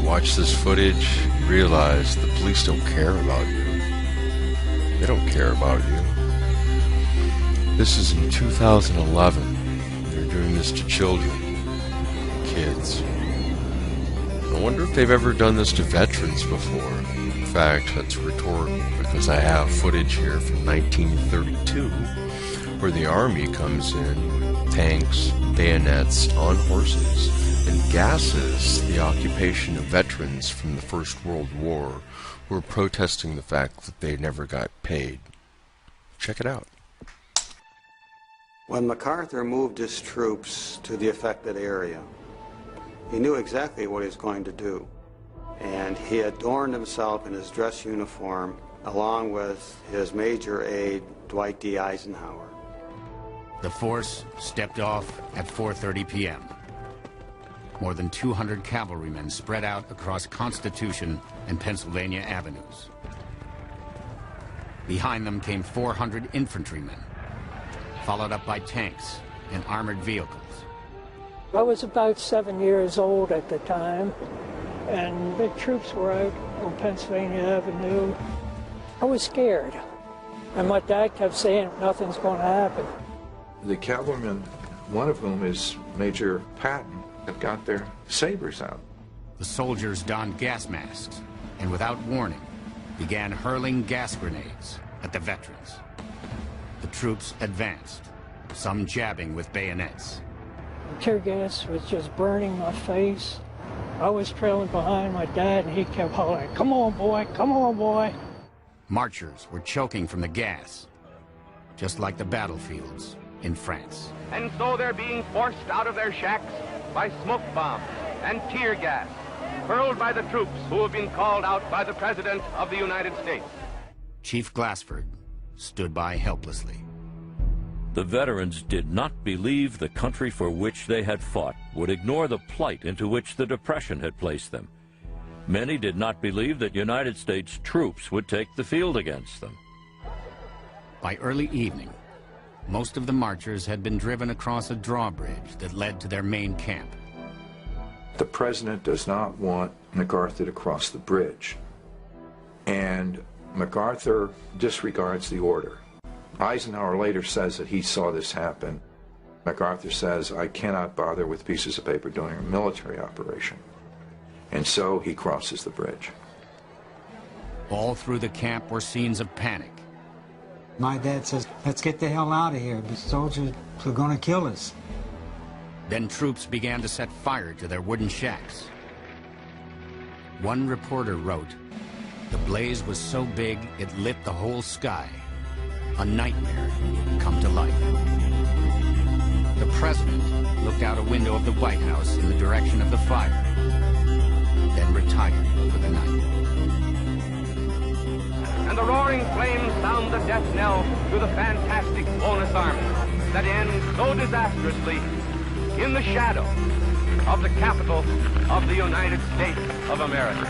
watch this footage, you realize the police don't care about you. They don't care about you. This is in 2011. They're doing this to children, kids. I wonder if they've ever done this to veterans before. In fact, that's rhetorical because I have footage here from 1932 where the Army comes in with tanks, bayonets, on horses, and gasses the occupation of veterans from the First World War who were protesting the fact that they never got paid. Check it out. When MacArthur moved his troops to the affected area, he knew exactly what he was going to do, and he adorned himself in his dress uniform along with his major aide, Dwight D. Eisenhower. The force stepped off at 4:30 p.m. More than 200 cavalrymen spread out across Constitution and Pennsylvania avenues. Behind them came 400 infantrymen, followed up by tanks and armored vehicles. I was about 7 years old at the time, and the troops were out on Pennsylvania Avenue. I was scared, and my dad kept saying, nothing's going to happen. The cavalrymen, one of whom is Major Patton, have got their sabers out. The soldiers donned gas masks and, without warning, began hurling gas grenades at the veterans. The troops advanced, some jabbing with bayonets. Tear gas was just burning my face. I was trailing behind my dad, and he kept hollering, "Come on, boy, come on, boy." Marchers were choking from the gas, just like the battlefields in France. And so they're being forced out of their shacks by smoke bombs and tear gas, hurled by the troops who have been called out by the President of the United States. Chief Glassford stood by helplessly. The veterans did not believe the country for which they had fought would ignore the plight into which the Depression had placed them. Many did not believe that United States troops would take the field against them. By early evening, most of the marchers had been driven across a drawbridge that led to their main camp. The president does not want MacArthur to cross the bridge, and MacArthur disregards the order. Eisenhower later says that he saw this happen. MacArthur says, "I cannot bother with pieces of paper during a military operation." And so he crosses the bridge. All through the camp were scenes of panic. My dad says, "Let's get the hell out of here. The soldiers are going to kill us." Then troops began to set fire to their wooden shacks. One reporter wrote, "The blaze was so big it lit the whole sky. A nightmare come to life." The president looked out a window of the White House in the direction of the fire, then retired for the night. And the roaring flames sound the death knell to the fantastic bonus army that ends so disastrously in the shadow of the capital of the United States of America.